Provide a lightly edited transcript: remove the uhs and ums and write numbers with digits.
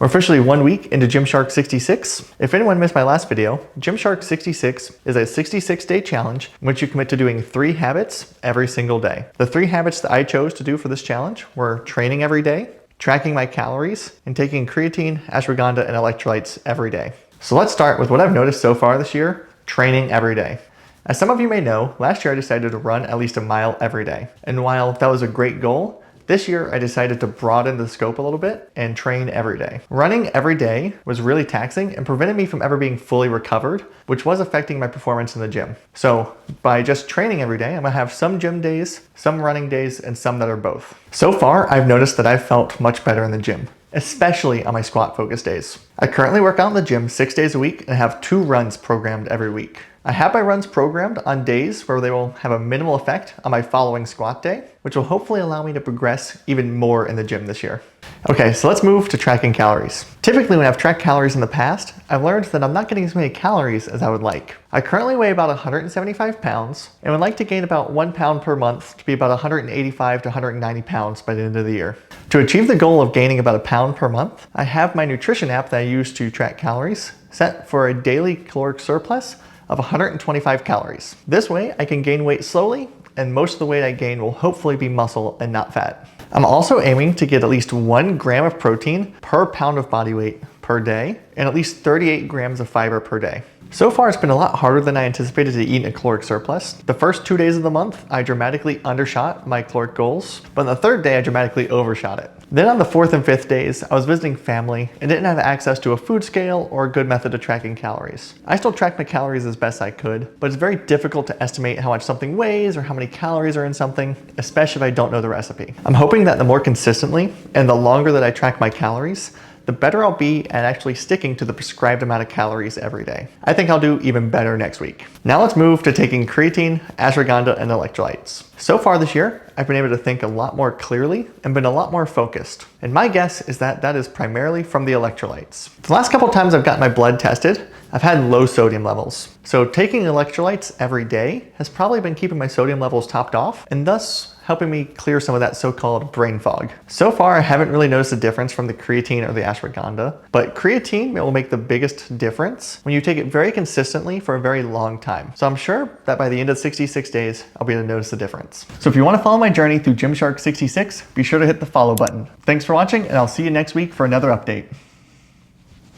We're officially 1 week into Gymshark 66. If anyone missed my last video, Gymshark 66 is a 66-day challenge in which you commit to doing 3 habits every single day. The 3 habits that I chose to do for this challenge were training every day, tracking my calories, and taking creatine, ashwagandha, and electrolytes every day. So let's start with what I've noticed so far this year, training every day. As some of you may know, last year I decided to run at least a mile every day. And while that was a great goal, this year I decided to broaden the scope a little bit and train every day. Running every day was really taxing and prevented me from ever being fully recovered, which was affecting my performance in the gym. So by just training every day, I'm gonna have some gym days, some running days, and some that are both. So far, I've noticed that I've felt much better in the gym, especially on my squat focus days. I currently work out in the gym 6 days a week and have 2 runs programmed every week. I have my runs programmed on days where they will have a minimal effect on my following squat day, which will hopefully allow me to progress even more in the gym this year. Okay, so let's move to tracking calories. Typically when I've tracked calories in the past, I've learned that I'm not getting as many calories as I would like. I currently weigh about 175 pounds and would like to gain about 1 pound per month to be about 185 to 190 pounds by the end of the year. To achieve the goal of gaining about 1 pound per month, I have my nutrition app that I use to track calories set for a daily caloric surplus of 125 calories. This way I can gain weight slowly, and most of the weight I gain will hopefully be muscle and not fat. I'm also aiming to get at least 1 gram of protein per pound of body weight per day and at least 38 grams of fiber per day. So far, it's been a lot harder than I anticipated to eat a caloric surplus. The first 2 days of the month, I dramatically undershot my caloric goals, but on the 3rd day, I dramatically overshot it. Then on the 4th and 5th days, I was visiting family and didn't have access to a food scale or a good method of tracking calories. I still tracked my calories as best I could, but it's very difficult to estimate how much something weighs or how many calories are in something, especially if I don't know the recipe. I'm hoping that the more consistently and the longer that I track my calories, the better I'll be at actually sticking to the prescribed amount of calories every day. I think I'll do even better next week. Now let's move to taking creatine, ashwagandha, and electrolytes. So far this year, I've been able to think a lot more clearly and been a lot more focused. And my guess is that that is primarily from the electrolytes. The last couple times I've gotten my blood tested, I've had low sodium levels. So taking electrolytes every day has probably been keeping my sodium levels topped off and thus helping me clear some of that so-called brain fog. So far, I haven't really noticed a difference from the creatine or the ashwagandha, but creatine will make the biggest difference when you take it very consistently for a very long time. So I'm sure that by the end of 66 days, I'll be able to notice the difference. So if you want to follow my journey through Gymshark 66, be sure to hit the follow button. Thanks for watching, and I'll see you next week for another update.